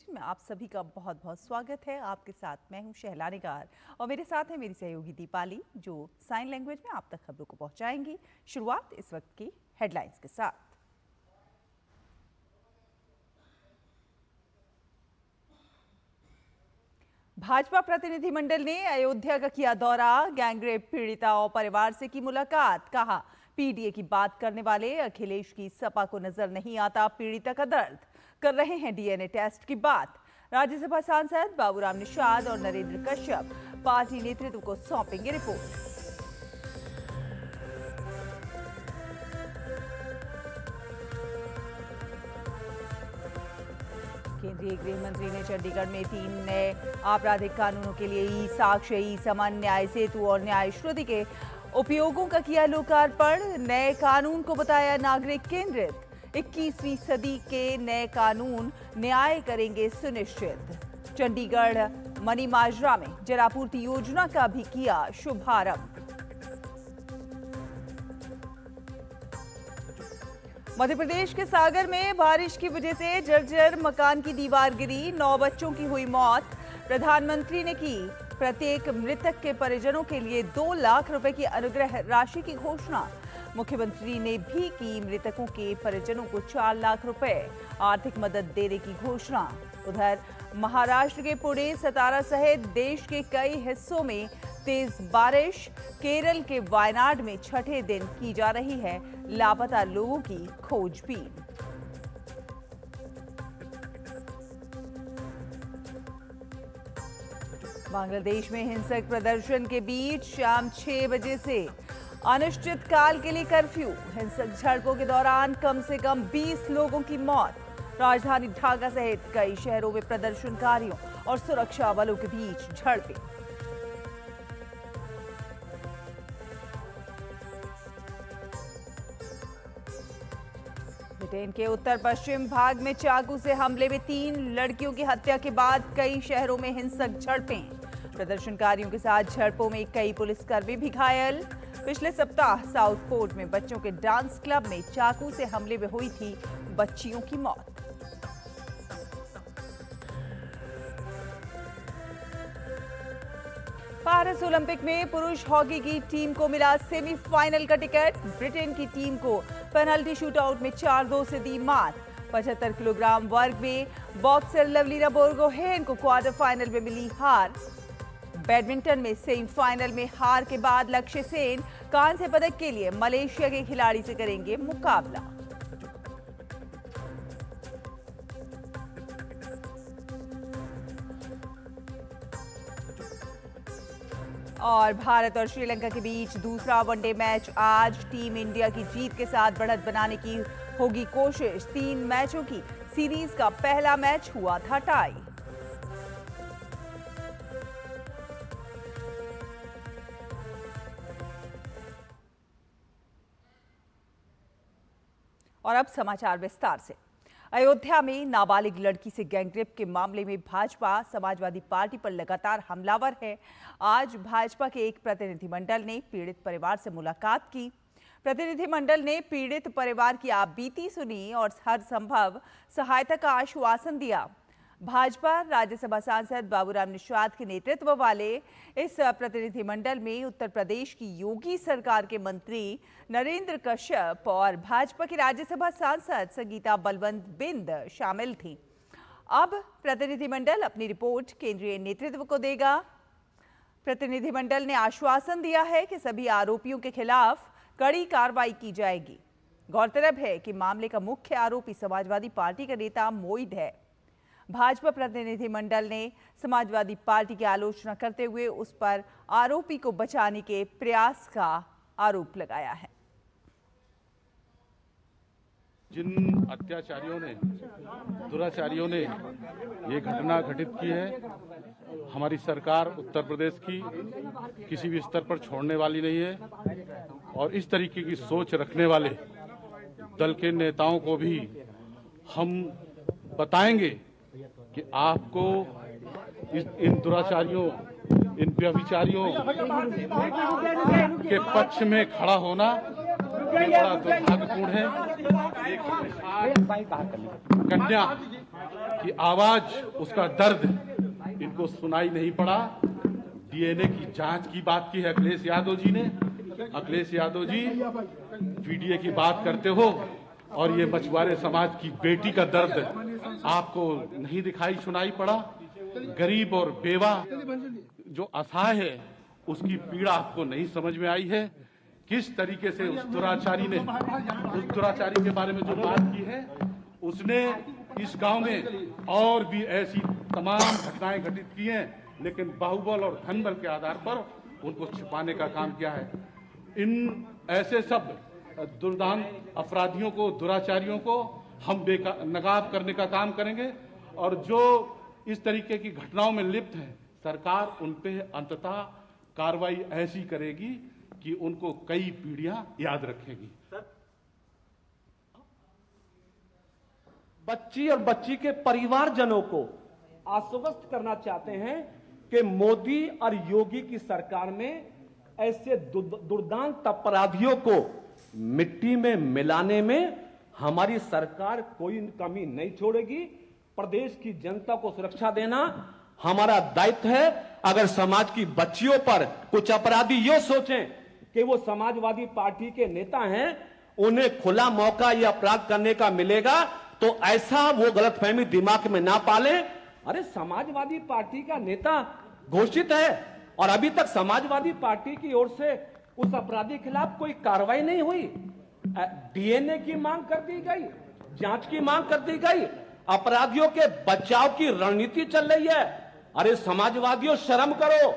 Bulletin में आप सभी का बहुत बहुत स्वागत है। आपके साथ मैं हूं शहला निगार और मेरे साथ है मेरी सहयोगी दीपाली, जो साइन लैंग्वेज में आप तक खबरों को पहुंचाएंगी। शुरुआत इस वक्त की हेडलाइंस के साथ। भाजपा प्रतिनिधिमंडल ने अयोध्या का किया दौरा, गैंगरेप पीड़िता और परिवार से की मुलाकात। कहा, पीडीए की बात करने वाले अखिलेश की सपा को नजर नहीं आता पीड़िता का दर्द, कर रहे हैं डीएनए टेस्ट की बात। राज्यसभा सांसद बाबूराम निषाद और नरेंद्र कश्यप पार्टी नेतृत्व को सौंपेंगे रिपोर्ट। केंद्रीय गृह मंत्री ने चंडीगढ़ में 3 नए आपराधिक कानूनों के लिए ई साक्ष्य, ई समन, न्याय सेतु और न्याय श्रुति के उपयोगों का किया लोकार्पण। नए कानून को बताया नागरिक केंद्रित। 21वीं सदी के नए कानून न्याय करेंगे सुनिश्चित। चंडीगढ़ मनीमाजरा में जलापूर्ति योजना का भी किया शुभारंभ। मध्य प्रदेश के सागर में बारिश की वजह से जर्जर मकान की दीवार गिरी, 9 बच्चों की हुई मौत। प्रधानमंत्री ने की प्रत्येक मृतक के परिजनों के लिए 2 लाख रुपए की अनुग्रह राशि की घोषणा। मुख्यमंत्री ने भी की मृतकों के परिजनों को 4 लाख रुपए आर्थिक मदद देने की घोषणा। उधर महाराष्ट्र के पुणे, सतारा सहित देश के कई हिस्सों में तेज बारिश। केरल के वायनाड में छठे दिन की जा रही है लापता लोगों की खोजबीन। बांग्लादेश में हिंसक प्रदर्शन के बीच शाम 6 बजे से अनिश्चितकाल के लिए कर्फ्यू। हिंसक झड़पों के दौरान कम से कम 20 लोगों की मौत। राजधानी ढाका सहित कई शहरों में प्रदर्शनकारियों और सुरक्षा बलों के बीच झड़पें। ब्रिटेन के उत्तर पश्चिम भाग में चाकू से हमले में 3 लड़कियों की हत्या के बाद कई शहरों में हिंसक झड़पें। प्रदर्शनकारियों के साथ झड़पों में कई पुलिसकर्मी भी घायल। पिछले सप्ताह साउथपोर्ट में बच्चों के डांस क्लब में चाकू से हमले में हुई थी बच्चियों की मौत। पेरिस ओलंपिक में पुरुष हॉकी की टीम को मिला सेमीफाइनल का टिकट। ब्रिटेन की टीम को पेनल्टी शूटआउट में 4-2 से दी मात। 75 किलोग्राम वर्ग में बॉक्सर लवलीना बोरगोहेन को क्वार्टर फाइनल में मिली हार। बैडमिंटन में सेमीफाइनल में हार के बाद लक्ष्य सेन कांस्य पदक के लिए मलेशिया के खिलाड़ी से करेंगे मुकाबला। और भारत और श्रीलंका के बीच दूसरा वनडे मैच आज। टीम इंडिया की जीत के साथ बढ़त बनाने की होगी कोशिश। 3 मैचों की सीरीज का पहला मैच हुआ था टाई। और अब समाचार विस्तार से। अयोध्या में नाबालिग लड़की से गैंगरेप के मामले में भाजपा समाजवादी पार्टी पर लगातार हमलावर है। आज भाजपा के एक प्रतिनिधिमंडल ने पीड़ित परिवार से मुलाकात की। प्रतिनिधिमंडल ने पीड़ित परिवार की आपबीती सुनी और हर संभव सहायता का आश्वासन दिया। भाजपा राज्यसभा सांसद बाबूराम निषाद के नेतृत्व वाले इस प्रतिनिधिमंडल में उत्तर प्रदेश की योगी सरकार के मंत्री नरेंद्र कश्यप और भाजपा की राज्यसभा सांसद संगीता बलवंत बिंद शामिल थी। अब प्रतिनिधिमंडल अपनी रिपोर्ट केंद्रीय नेतृत्व को देगा। प्रतिनिधिमंडल ने आश्वासन दिया है कि सभी आरोपियों के खिलाफ कड़ी कार्रवाई की जाएगी। गौरतलब है कि मामले का मुख्य आरोपी समाजवादी पार्टी का नेता मोइद है। भाजपा प्रतिनिधिमंडल ने समाजवादी पार्टी की आलोचना करते हुए उस पर आरोपी को बचाने के प्रयास का आरोप लगाया है। जिन अत्याचारियों ने, दुराचारियों ने ये घटना घटित की है, हमारी सरकार उत्तर प्रदेश की किसी भी स्तर पर छोड़ने वाली नहीं है और इस तरीके की सोच रखने वाले दल के नेताओं को भी हम बताएंगे कि आपको इन दुराचारियों, इन व्यभिचारियों के पक्ष में खड़ा होना बड़ा दुर्भाग्यपूर्ण है। एक कन्या कि आवाज, उसका दर्द इनको सुनाई नहीं पड़ा। डीएनए की जांच की बात की है अखिलेश यादव जी ने। अखिलेश यादव जी पीडीए की बात करते हो और ये मछुआरे समाज की बेटी का दर्द आपको नहीं दिखाई सुनाई पड़ा। गरीब और बेवा जो असहाय है उसकी पीड़ा आपको नहीं समझ में आई है। किस तरीके से उस दुराचारी के बारे में जो बात की है, उसने इस गांव में और भी ऐसी तमाम घटनाएं घटित की हैं, लेकिन बाहुबल और धनबल के आधार पर उनको छिपाने का काम किया है। इन ऐसे सब दुर्दांत अपराधियों को, दुराचारियों को हम नकाब करने का काम करेंगे और जो इस तरीके की घटनाओं में लिप्त हैं, सरकार उन पे अंततः कार्रवाई ऐसी करेगी कि उनको कई पीढ़ियां याद रखेगी। बच्ची और बच्ची के परिवारजनों को आश्वस्त करना चाहते हैं कि मोदी और योगी की सरकार में ऐसे दुर्दांत अपराधियों को मिट्टी में मिलाने में हमारी सरकार कोई कमी नहीं छोड़ेगी। प्रदेश की जनता को सुरक्षा देना हमारा दायित्व है। अगर समाज की बच्चियों पर कुछ अपराधी ये सोचें कि वो समाजवादी पार्टी के नेता हैं, उन्हें खुला मौका ये अपराध करने का मिलेगा, तो ऐसा वो गलतफहमी दिमाग में ना पाले। अरे समाजवादी पार्टी का नेता घोषित है और अभी तक समाजवादी पार्टी की ओर से उस अपराधी के खिलाफ कोई कार्रवाई नहीं हुई। डीएनए की मांग कर दी गई, जांच की मांग कर दी गई, अपराधियों के बचाव की रणनीति चल रही है। अरे समाजवादियों, शर्म करो।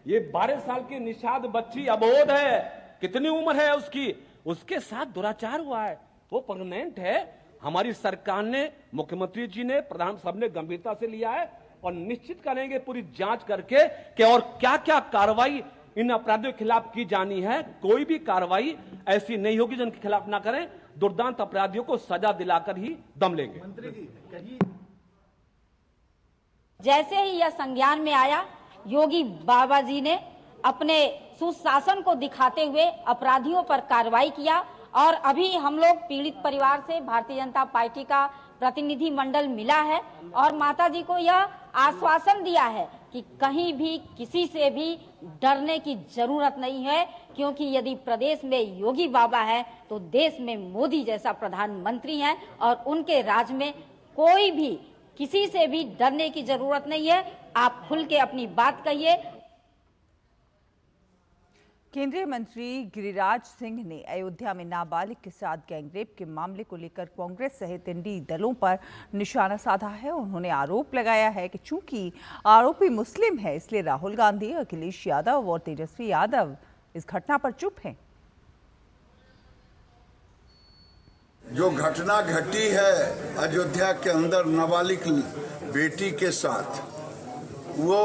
ये 12 साल की निषाद बच्ची अबोध है, कितनी उम्र है उसकी, उसके साथ दुराचार हुआ है, वो परमानेंट है। हमारी सरकार ने, मुख्यमंत्री जी ने, प्रधान साहब ने गंभीरता से लिया है और निश्चित करेंगे पूरी जांच करके कि और क्या क्या कार्रवाई इन अपराधियों के खिलाफ की जानी है। कोई भी कार्रवाई ऐसी नहीं होगी जिनके खिलाफ ना करें। दुर्दांत अपराधियों को सजा दिलाकर ही दम लेंगे। जैसे ही यह संज्ञान में आया, योगी बाबा जी ने अपने सुशासन को दिखाते हुए अपराधियों पर कार्रवाई किया और अभी हम लोग पीड़ित परिवार से भारतीय जनता पार्टी का प्रतिनिधि मंडल मिला है और माता जी को यह आश्वासन दिया है कि कहीं भी किसी से भी डरने की जरूरत नहीं है, क्योंकि यदि प्रदेश में योगी बाबा है तो देश में मोदी जैसा प्रधानमंत्री है और उनके राज में कोई भी किसी से भी डरने की जरूरत नहीं है। आप खुल के अपनी बात कहिए। केंद्रीय मंत्री गिरिराज सिंह ने अयोध्या में नाबालिग के साथ गैंगरेप के मामले को लेकर कांग्रेस सहित इंडी दलों पर निशाना साधा है। उन्होंने आरोप लगाया है कि चूंकि आरोपी मुस्लिम है, इसलिए राहुल गांधी, अखिलेश यादव और तेजस्वी यादव इस घटना पर चुप हैं। जो घटना घटी है अयोध्या के अंदर नाबालिग बेटी के साथ, वो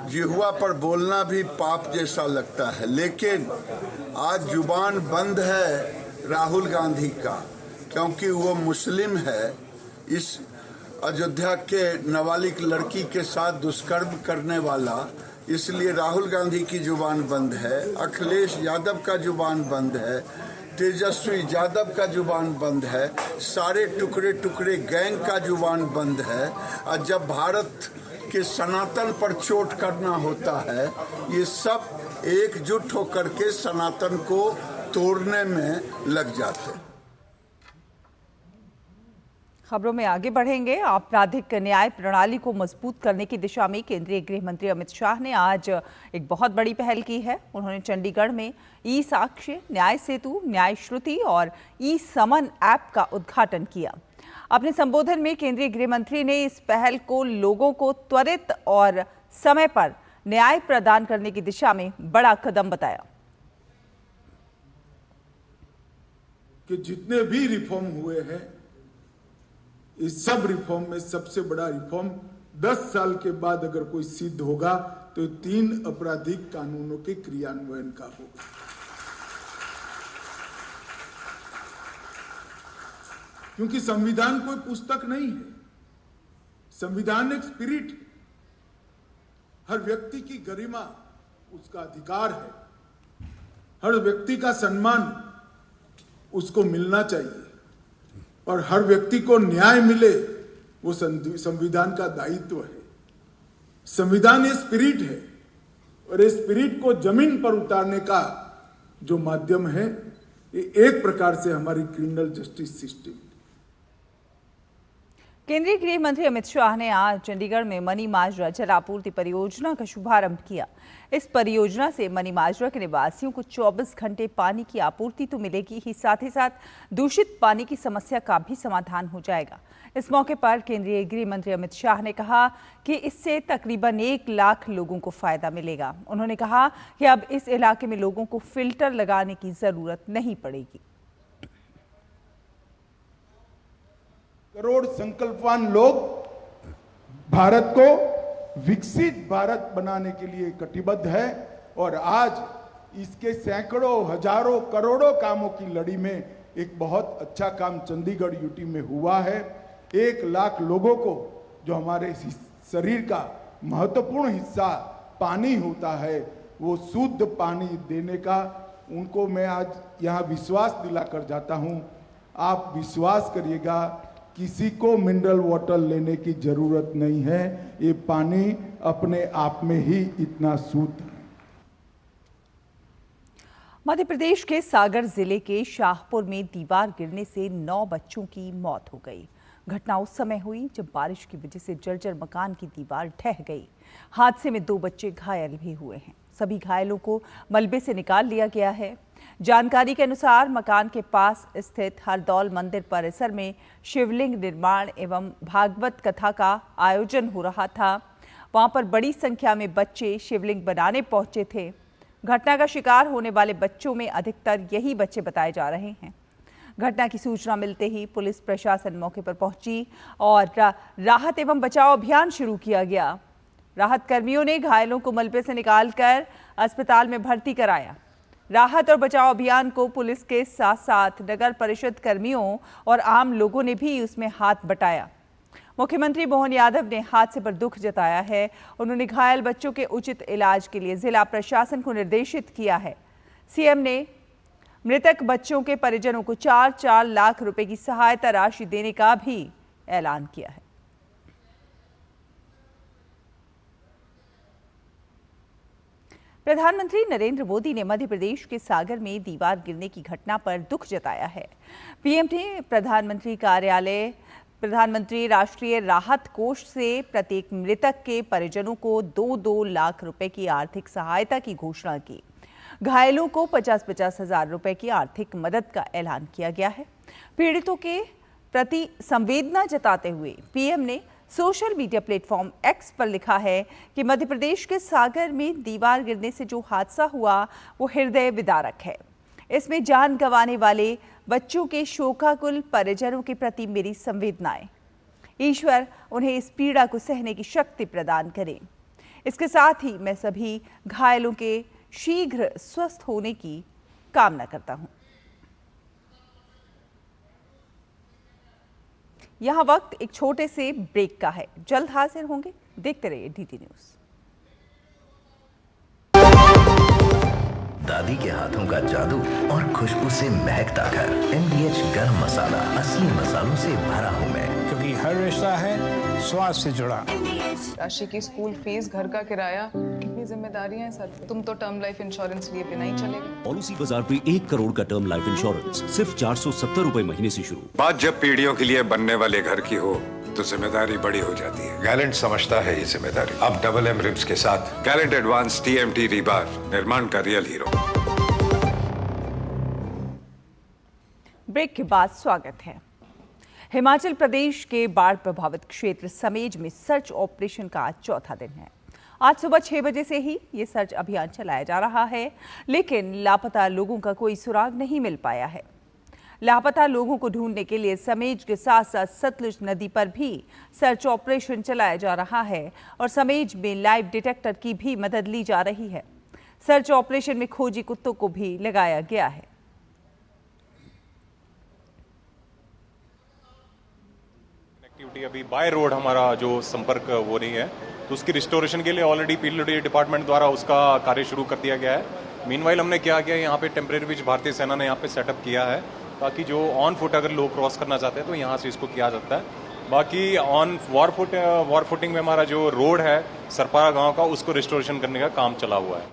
जिह्वा पर बोलना भी पाप जैसा लगता है, लेकिन आज जुबान बंद है राहुल गांधी का, क्योंकि वो मुस्लिम है। इस अयोध्या के नाबालिग लड़की के साथ दुष्कर्म करने वाला, इसलिए राहुल गांधी की जुबान बंद है, अखिलेश यादव का जुबान बंद है, तेजस्वी यादव का जुबान बंद है, सारे टुकड़े टुकड़े गैंग का जुबान बंद है। और जब भारत के सनातन पर चोट करना होता है, ये सब एकजुट होकर के सनातन को तोड़ने में लग जाते हैं। खबरों में आगे बढ़ेंगे। आपराधिक न्याय प्रणाली को मजबूत करने की दिशा में केंद्रीय गृह मंत्री अमित शाह ने आज एक बहुत बड़ी पहल की है। उन्होंने चंडीगढ़ में ई साक्ष्य, न्याय सेतु, न्याय श्रुति और ई समन ऐप का उद्घाटन किया। अपने संबोधन में केंद्रीय गृह मंत्री ने इस पहल को लोगों को त्वरित और समय पर न्याय प्रदान करने की दिशा में बड़ा कदम बताया। कि जितने भी रिफॉर्म हुए हैं, इस सब रिफॉर्म में सबसे बड़ा रिफॉर्म 10 साल के बाद अगर कोई सिद्ध होगा तो 3 आपराधिक कानूनों के क्रियान्वयन का होगा। क्योंकि संविधान कोई पुस्तक नहीं है, संविधान एक स्पिरिट है। हर व्यक्ति की गरिमा उसका अधिकार है, हर व्यक्ति का सम्मान उसको मिलना चाहिए और हर व्यक्ति को न्याय मिले वो संविधान का दायित्व है। संविधान ये स्पिरिट है और इस स्पिरिट को जमीन पर उतारने का जो माध्यम है ये एक प्रकार से हमारी क्रिमिनल जस्टिस सिस्टम। केंद्रीय गृह मंत्री अमित शाह ने आज चंडीगढ़ में मनी माजरा जल आपूर्ति परियोजना का शुभारंभ किया। इस परियोजना से मनी माजरा के निवासियों को 24 घंटे पानी की आपूर्ति तो मिलेगी ही साथ दूषित पानी की समस्या का भी समाधान हो जाएगा। इस मौके पर केंद्रीय गृह मंत्री अमित शाह ने कहा कि इससे तकरीबन 1 लाख लोगों को फायदा मिलेगा। उन्होंने कहा कि अब इस इलाके में लोगों को फिल्टर लगाने की जरूरत नहीं पड़ेगी। करोड़ संकल्पवान लोग भारत को विकसित भारत बनाने के लिए कटिबद्ध है और आज इसके सैकड़ों हजारों करोड़ों कामों की लड़ी में एक बहुत अच्छा काम चंडीगढ़ यूटी में हुआ है। 1 लाख लोगों को जो हमारे शरीर का महत्वपूर्ण हिस्सा पानी होता है वो शुद्ध पानी देने का उनको मैं आज यहाँ विश्वास दिलाकर जाता हूँ। आप विश्वास करिएगा, किसी को मिनरल वाटर लेने की जरूरत नहीं है। ये पानी अपने आप में ही इतना शुद्ध है। मध्य प्रदेश के सागर जिले के शाहपुर में दीवार गिरने से 9 बच्चों की मौत हो गई। घटना उस समय हुई जब बारिश की वजह से जर्जर मकान की दीवार ढह गई। हादसे में 2 बच्चे घायल भी हुए हैं। सभी घायलों को मलबे से निकाल लिया गया है। जानकारी के अनुसार मकान के पास स्थित हरदौल मंदिर परिसर में शिवलिंग निर्माण एवं भागवत कथा का आयोजन हो रहा था। वहां पर बड़ी संख्या में बच्चे शिवलिंग बनाने पहुंचे थे। घटना का शिकार होने वाले बच्चों में अधिकतर यही बच्चे बताए जा रहे हैं। घटना की सूचना मिलते ही पुलिस प्रशासन मौके पर पहुंची और राहत एवं बचाव अभियान शुरू किया गया। राहत कर्मियों ने घायलों को मलबे से निकालकर अस्पताल में भर्ती कराया। राहत और बचाव अभियान को पुलिस के साथ साथ नगर परिषद कर्मियों और आम लोगों ने भी उसमें हाथ बटाया। मुख्यमंत्री मोहन यादव ने हादसे पर दुख जताया है। उन्होंने घायल बच्चों के उचित इलाज के लिए जिला प्रशासन को निर्देशित किया है। सीएम ने मृतक बच्चों के परिजनों को 4-4 लाख रुपए की सहायता राशि देने का भी ऐलान किया है। प्रधानमंत्री नरेंद्र मोदी ने मध्य प्रदेश के सागर में दीवार गिरने की घटना पर दुख जताया है। पीएम ने प्रधानमंत्री कार्यालय, प्रधानमंत्री राष्ट्रीय राहत कोष से प्रत्येक मृतक के परिजनों को 2-2 लाख रुपए की आर्थिक सहायता की घोषणा की। घायलों को 50-50 हजार रुपए की आर्थिक मदद का ऐलान किया गया है। पीड़ितों के प्रति संवेदना जताते हुए पीएम ने सोशल मीडिया प्लेटफॉर्म एक्स पर लिखा है कि मध्य प्रदेश के सागर में दीवार गिरने से जो हादसा हुआ वो हृदय विदारक है। इसमें जान गंवाने वाले बच्चों के शोकाकुल परिजनों के प्रति मेरी संवेदनाएं। ईश्वर उन्हें इस पीड़ा को सहने की शक्ति प्रदान करे। इसके साथ ही मैं सभी घायलों के शीघ्र स्वस्थ होने की कामना करता हूं। यहाँ वक्त एक छोटे से ब्रेक का है। जल्द हाजिर होंगे, देखते रहिए डीटी न्यूज़। दादी के हाथों का जादू और खुशबू से महकता घर। MDH गरम मसाला, असली मसालों से भरा हूँ मैं, क्योंकि हर रिश्ता है स्वाद से जुड़ा। राशि की स्कूल फीस, घर का किराया, कितनी जिम्मेदारियां हैं सर। तुम तो टर्म लाइफ इंश्योरेंस लिए बिना ही चलेगा। पॉलिसी बाजार पे 1 करोड़ का टर्म लाइफ इंश्योरेंस सिर्फ 470 रुपए महीने से शुरू। बात जब पीढ़ियों के लिए बनने वाले घर की हो तो जिम्मेदारी बड़ी हो जाती है। गैलेंट समझता है ये जिम्मेदारी। अब डबल M रिम्स के साथ गैलेंट एडवांस TMT रीबार, निर्माण का रियल हीरो। ब्रेक के बाद स्वागत है। हिमाचल प्रदेश के बाढ़ प्रभावित क्षेत्र समेज में सर्च ऑपरेशन का आज चौथा दिन है। आज सुबह 6 बजे से ही ये सर्च अभियान चलाया जा रहा है, लेकिन लापता लोगों का कोई सुराग नहीं मिल पाया है। लापता लोगों को ढूंढने के लिए समेज के साथ साथ सतलुज नदी पर भी सर्च ऑपरेशन चलाया जा रहा है और समेज में लाइव डिटेक्टर की भी मदद ली जा रही है। सर्च ऑपरेशन में खोजी कुत्तों को भी लगाया गया है। कनेक्टिविटी अभी बाय रोड हमारा जो संपर्क वो नहीं है, तो उसकी रिस्टोरेशन के लिए ऑलरेडी PWD डिपार्टमेंट द्वारा उसका कार्य शुरू कर दिया गया है। मीनवाइल हमने क्या किया, यहाँ पे टेम्परेरी ब्रिज भारतीय सेना ने यहाँ पे सेटअप किया है ताकि जो ऑन फुट अगर लोग क्रॉस करना चाहते हैं तो यहाँ से इसको किया जाता है। बाकी ऑन वॉर फुटिंग में हमारा जो रोड है सरपारा गांव का, उसको रिस्टोरेशन करने का काम चला हुआ है।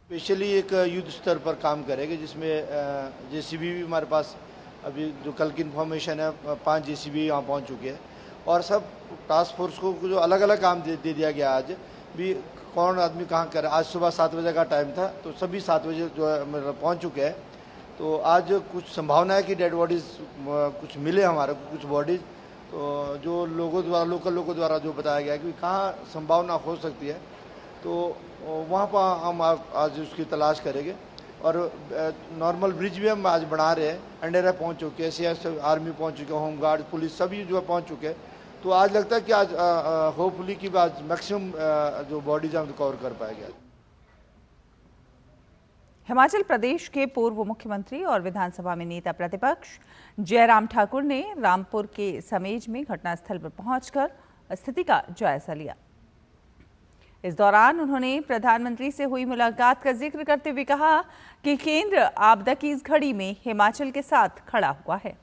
स्पेशली एक युद्ध स्तर पर काम करेंगे, जिसमें जेसीबी भी हमारे पास अभी जो कल की इन्फॉर्मेशन है 5 जेसीबी यहाँ पहुँच चुके हैं, और सब टास्क फोर्स को जो अलग अलग काम दे दिया गया। आज भी कौन आदमी कहाँ कर, आज सुबह 7 बजे का टाइम था, तो सभी 7 बजे जो है मतलब पहुँच चुके हैं। तो आज कुछ संभावना है कि डेड बॉडीज़ कुछ मिले हमारे को, कुछ बॉडीज़ तो जो लोकल लोगों द्वारा जो बताया गया कि कहाँ संभावना हो सकती है, तो वहाँ पर हम आज उसकी तलाश करेंगे। और नॉर्मल ब्रिज भी हम आज बना रहे हैं। एनडीआरएफ पहुँच चुके हैं, सीएस आर्मी पहुँच चुके हैं, होमगार्ड पुलिस सभी जो है पहुँच चुके हैं। तो आज लगता है कि आज होपफुली कि आज मैक्सिमम जो बॉडीज हम रिकवर कर पाएंगे। हिमाचल प्रदेश के पूर्व मुख्यमंत्री और विधानसभा में नेता प्रतिपक्ष जयराम ठाकुर ने रामपुर के समेज में घटनास्थल पर पहुंचकर स्थिति का जायजा लिया। इस दौरान उन्होंने प्रधानमंत्री से हुई मुलाकात का जिक्र करते हुए कहा कि केंद्र आपदा की इस घड़ी में हिमाचल के साथ खड़ा हुआ है।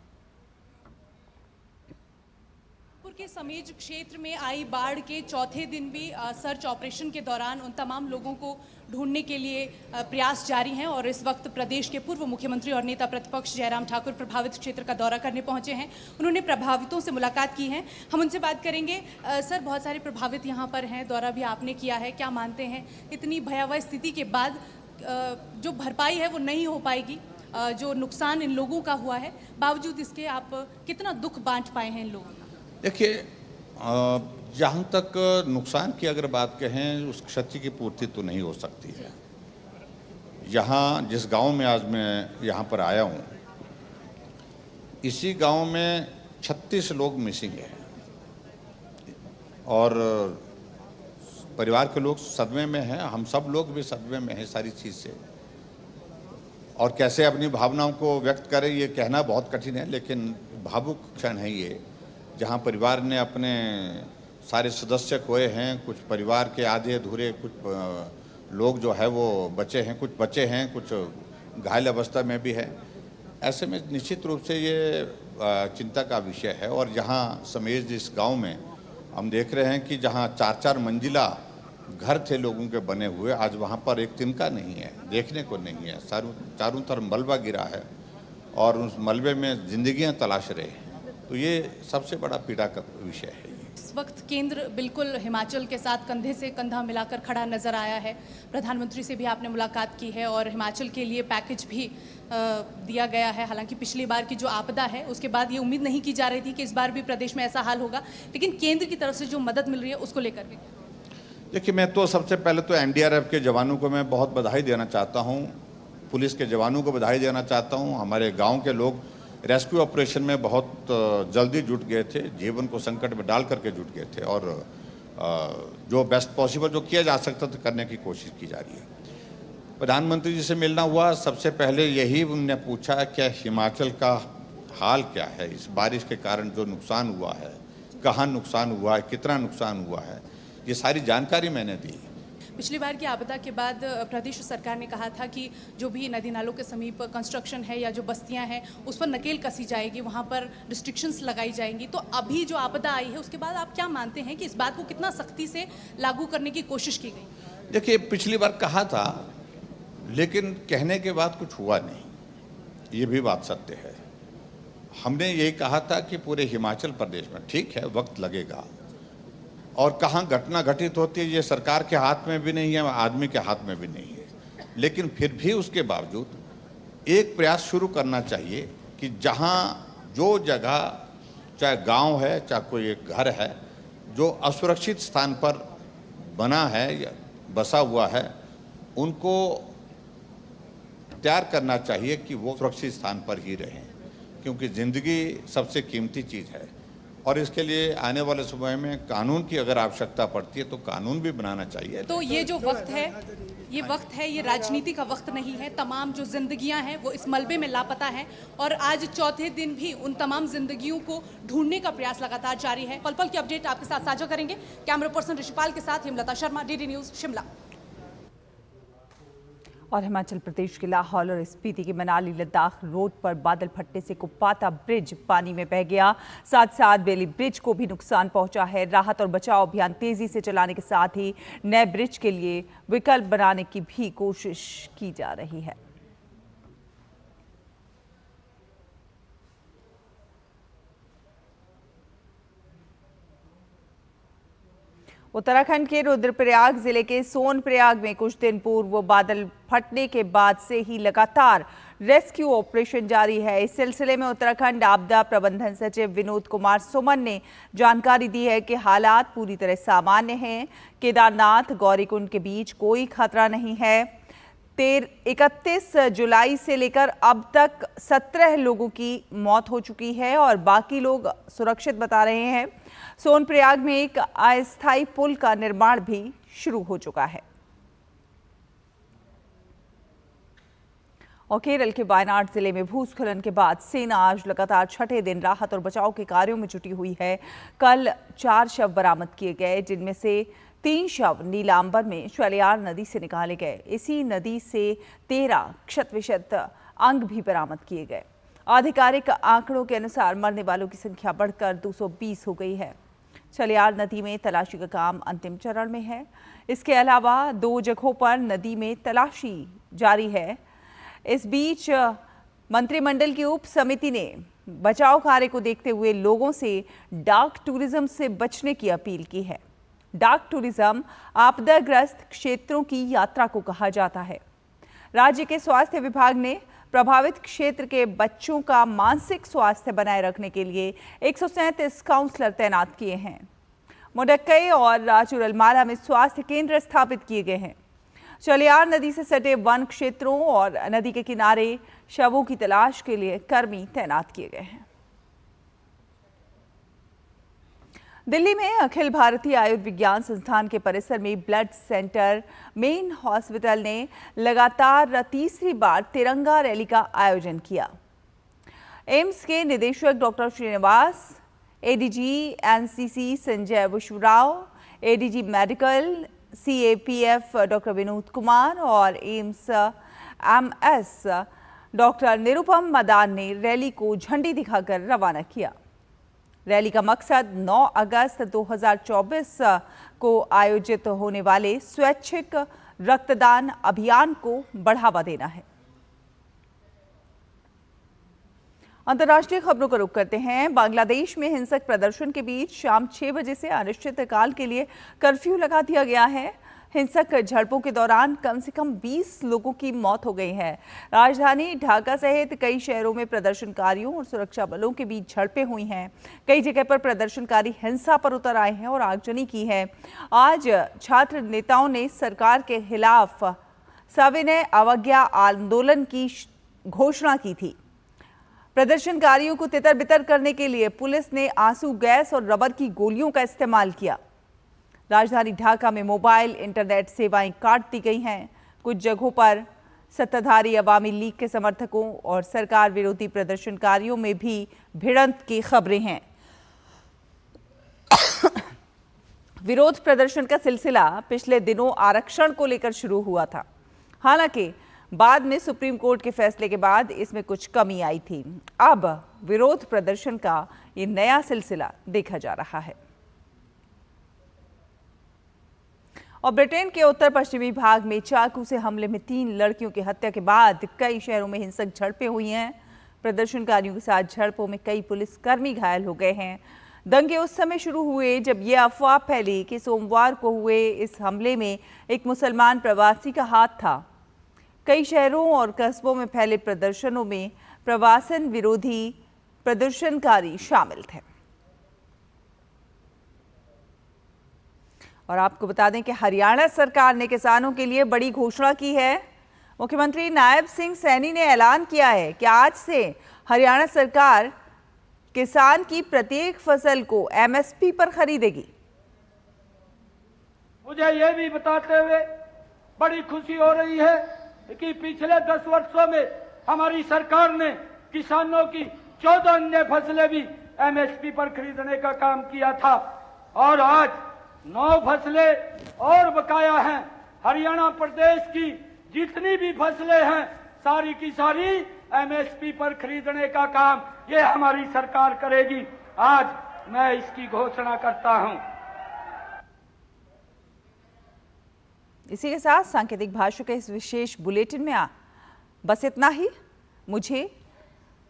के समेज क्षेत्र में आई बाढ़ के चौथे दिन भी सर्च ऑपरेशन के दौरान उन तमाम लोगों को ढूंढने के लिए प्रयास जारी हैं और इस वक्त प्रदेश के पूर्व मुख्यमंत्री और नेता प्रतिपक्ष जयराम ठाकुर प्रभावित क्षेत्र का दौरा करने पहुंचे हैं। उन्होंने प्रभावितों से मुलाकात की है, हम उनसे बात करेंगे। सर, बहुत सारे प्रभावित यहाँ पर हैं, दौरा भी आपने किया है, क्या मानते हैं इतनी भयावह स्थिति के बाद जो भरपाई है वो नहीं हो पाएगी, जो नुकसान इन लोगों का हुआ है, बावजूद इसके आप कितना दुख बांट पाए हैं इन लोगों? देखिए, जहाँ तक नुकसान की अगर बात कहें, उस क्षति की पूर्ति तो नहीं हो सकती है। यहाँ जिस गांव में आज मैं यहाँ पर आया हूँ, इसी गांव में 36 लोग मिसिंग हैं और परिवार के लोग सदमे में हैं। हम सब लोग भी सदमे में हैं सारी चीज़ से, और कैसे अपनी भावनाओं को व्यक्त करें ये कहना बहुत कठिन है, लेकिन भावुक क्षण है ये, जहाँ परिवार ने अपने सारे सदस्य खोए हैं। कुछ परिवार के आधे अधूरे कुछ लोग जो है वो बचे हैं, कुछ बचे हैं, कुछ घायल अवस्था में भी है। ऐसे में निश्चित रूप से ये चिंता का विषय है। और जहाँ समेज इस गांव में हम देख रहे हैं कि जहाँ 4-4 मंजिला घर थे लोगों के बने हुए, आज वहाँ पर एक तिनका नहीं है, देखने को नहीं है। चारों तरफ मलबा गिरा है और उस मलबे में जिंदगियाँ तलाश रहे हैं। तो ये सबसे बड़ा पीड़ा का विषय है। इस वक्त केंद्र बिल्कुल हिमाचल के साथ कंधे से कंधा मिलाकर खड़ा नजर आया है। प्रधानमंत्री से भी आपने मुलाकात की है और हिमाचल के लिए पैकेज भी दिया गया है। हालांकि पिछली बार की जो आपदा है उसके बाद ये उम्मीद नहीं की जा रही थी कि इस बार भी प्रदेश में ऐसा हाल होगा, लेकिन केंद्र की तरफ से जो मदद मिल रही है उसको लेकर के। देखिए, मैं तो सबसे पहले तो एनडीआरएफ के जवानों को मैं बहुत बधाई देना चाहता हूँ, पुलिस के जवानों को बधाई देना चाहता हूँ। हमारे गाँव के लोग रेस्क्यू ऑपरेशन में बहुत जल्दी जुट गए थे, जीवन को संकट में डाल करके जुट गए थे, और जो बेस्ट पॉसिबल जो किया जा सकता था करने की कोशिश की जा रही है। प्रधानमंत्री जी से मिलना हुआ, सबसे पहले यही उनने पूछा कि हिमाचल का हाल क्या है, इस बारिश के कारण जो नुकसान हुआ है, कहाँ नुकसान हुआ है, कितना नुकसान हुआ है, ये सारी जानकारी मैंने दी। पिछली बार की आपदा के बाद प्रदेश सरकार ने कहा था कि जो भी नदी नालों के समीप कंस्ट्रक्शन है या जो बस्तियां हैं उस पर नकेल कसी जाएगी, वहां पर रिस्ट्रिक्शंस लगाई जाएंगी। तो अभी जो आपदा आई है उसके बाद आप क्या मानते हैं कि इस बात को कितना सख्ती से लागू करने की कोशिश की गई? देखिए, पिछली बार कहा था, लेकिन कहने के बाद कुछ हुआ नहीं, ये भी बात सत्य है। हमने यही कहा था कि पूरे हिमाचल प्रदेश में ठीक है वक्त लगेगा, और कहाँ घटना घटित होती है ये सरकार के हाथ में भी नहीं है, आदमी के हाथ में भी नहीं है, लेकिन फिर भी उसके बावजूद एक प्रयास शुरू करना चाहिए कि जहाँ जो जगह, चाहे गांव है चाहे कोई एक घर है जो असुरक्षित स्थान पर बना है या बसा हुआ है, उनको तैयार करना चाहिए कि वो सुरक्षित स्थान पर ही रहें, क्योंकि ज़िंदगी सबसे कीमती चीज़ है। और इसके लिए आने वाले समय में कानून की अगर आवश्यकता पड़ती है तो कानून भी बनाना चाहिए। तो ये जो वक्त है, ये राजनीति का वक्त नहीं है। तमाम जो जिंदगियां हैं वो इस मलबे में लापता हैं और आज चौथे दिन भी उन तमाम जिंदगियों को ढूंढने का प्रयास लगातार जारी है। पल पल की अपडेट आपके साथ साझा करेंगे। कैमरा पर्सन ऋषिपाल के साथ हेमलता शर्मा, डीडी न्यूज शिमला। और हिमाचल प्रदेश के लाहौल और स्पीति के मनाली लद्दाख रोड पर बादल फटने से कुप्पाता ब्रिज पानी में बह गया। साथ साथ बेली ब्रिज को भी नुकसान पहुंचा है। राहत और बचाव अभियान तेजी से चलाने के साथ ही नए ब्रिज के लिए विकल्प बनाने की भी कोशिश की जा रही है। उत्तराखंड के रुद्रप्रयाग जिले के सोनप्रयाग में कुछ दिन पूर्व बादल फटने के बाद से ही लगातार रेस्क्यू ऑपरेशन जारी है। इस सिलसिले में उत्तराखंड आपदा प्रबंधन सचिव विनोद कुमार सुमन ने जानकारी दी है कि हालात पूरी तरह सामान्य हैं। केदारनाथ गौरीकुंड के बीच कोई खतरा नहीं है। 31 जुलाई से लेकर अब तक 17 लोगों की मौत हो चुकी है और बाकी लोग सुरक्षित बता रहे हैं। सोनप्रयाग में एक अस्थायी पुल का निर्माण भी शुरू हो चुका है। और केरल के वायनाड जिले में भूस्खलन के बाद सेना आज लगातार छठे दिन राहत और बचाव के कार्यों में जुटी हुई है। कल 4 शव बरामद किए गए, जिनमें से 3 शव नीलांबर में शैलियार नदी से निकाले गए। इसी नदी से 13 क्षत-विक्षत अंग भी बरामद किए गए। आधिकारिक आंकड़ों के अनुसार मरने वालों की संख्या बढ़कर 220 हो गई है। शैलियार नदी में तलाशी का काम अंतिम चरण में है। इसके अलावा 2 जगहों पर नदी में तलाशी जारी है। इस बीच मंत्रिमंडल की उप समिति ने बचाव कार्य को देखते हुए लोगों से डार्क टूरिज्म से बचने की अपील की है। डार्क टूरिज्म आपदाग्रस्त क्षेत्रों की यात्रा को कहा जाता है। राज्य के स्वास्थ्य विभाग ने प्रभावित क्षेत्र के बच्चों का मानसिक स्वास्थ्य बनाए रखने के लिए 137 काउंसलर तैनात किए हैं। मुडक्कई और राजूरलमाला में स्वास्थ्य केंद्र स्थापित किए गए हैं। शैलियार नदी से सटे वन क्षेत्रों और नदी के किनारे शवों की तलाश के लिए कर्मी तैनात किए गए हैं। दिल्ली में अखिल भारतीय आयुर्विज्ञान संस्थान के परिसर में ब्लड सेंटर मेन हॉस्पिटल ने लगातार तीसरी बार तिरंगा रैली का आयोजन किया। एम्स के निदेशक doctor Srinivas, ADG NCC Sanjay Vishwarao, ADG medical CAPF doctor Vinod Kumar और AIIMS MS doctor Nirupam Madan ने रैली को झंडी दिखाकर रवाना किया। रैली का मकसद 9 अगस्त 2024 को आयोजित होने वाले स्वैच्छिक रक्तदान अभियान को बढ़ावा देना है। अंतर्राष्ट्रीय खबरों का रुख करते हैं। बांग्लादेश में हिंसक प्रदर्शन के बीच शाम 6 बजे से अनिश्चितकाल के लिए कर्फ्यू लगा दिया गया है। हिंसक झड़पों के दौरान कम से कम 20 लोगों की मौत हो गई है। राजधानी ढाका सहित कई शहरों में प्रदर्शनकारियों और सुरक्षा बलों के बीच झड़पें हुई हैं। कई जगह पर प्रदर्शनकारी हिंसा पर उतर आए हैं और आगजनी की है। आज छात्र नेताओं ने सरकार के खिलाफ सविनय अवज्ञा आंदोलन की घोषणा की थी। प्रदर्शनकारियों को तितर-बितर करने के लिए पुलिस ने आंसू गैस और रबर की गोलियों का इस्तेमाल किया। राजधानी ढाका में मोबाइल इंटरनेट सेवाएं काट दी गई हैं। कुछ जगहों पर सत्ताधारी अवामी लीग के समर्थकों और सरकार विरोधी प्रदर्शनकारियों में भी भिड़ंत की खबरें हैं। विरोध प्रदर्शन का सिलसिला पिछले दिनों आरक्षण को लेकर शुरू हुआ था। हालांकि बाद में सुप्रीम कोर्ट के फैसले के बाद इसमें कुछ कमी आई थी। अब विरोध प्रदर्शन का ये नया सिलसिला देखा जा रहा है। और ब्रिटेन के उत्तर पश्चिमी भाग में चाकू से हमले में 3 लड़कियों की हत्या के बाद कई शहरों में हिंसक झड़पें हुई हैं। प्रदर्शनकारियों के साथ झड़पों में कई पुलिसकर्मी घायल हो गए हैं। दंगे उस समय शुरू हुए जब ये अफवाह फैली कि सोमवार को हुए इस हमले में एक मुसलमान प्रवासी का हाथ था। कई शहरों और कस्बों में फैले प्रदर्शनों में प्रवासन विरोधी प्रदर्शनकारी शामिल थे। और आपको बता दें कि हरियाणा सरकार ने किसानों के लिए बड़ी घोषणा की है। मुख्यमंत्री नायब सिंह सैनी ने ऐलान किया है कि आज से हरियाणा सरकार किसान की प्रत्येक फसल को एमएसपी पर खरीदेगी। मुझे ये भी बताते हुए बड़ी खुशी हो रही है कि पिछले 10 वर्षों में हमारी सरकार ने किसानों की 14 अन्य फसलें भी एमएसपी पर खरीदने का काम किया था और आज 9 फसलें और बकाया हैं। हरियाणा प्रदेश की जितनी भी फसलें हैं सारी की सारी एमएसपी पर खरीदने का काम ये हमारी सरकार करेगी। आज मैं इसकी घोषणा करता हूं। इसी के साथ सांकेतिक भाषा के इस विशेष बुलेटिन में बस इतना ही। मुझे,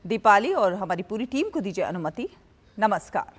दीपाली और हमारी पूरी टीम को दीजिए अनुमति। नमस्कार।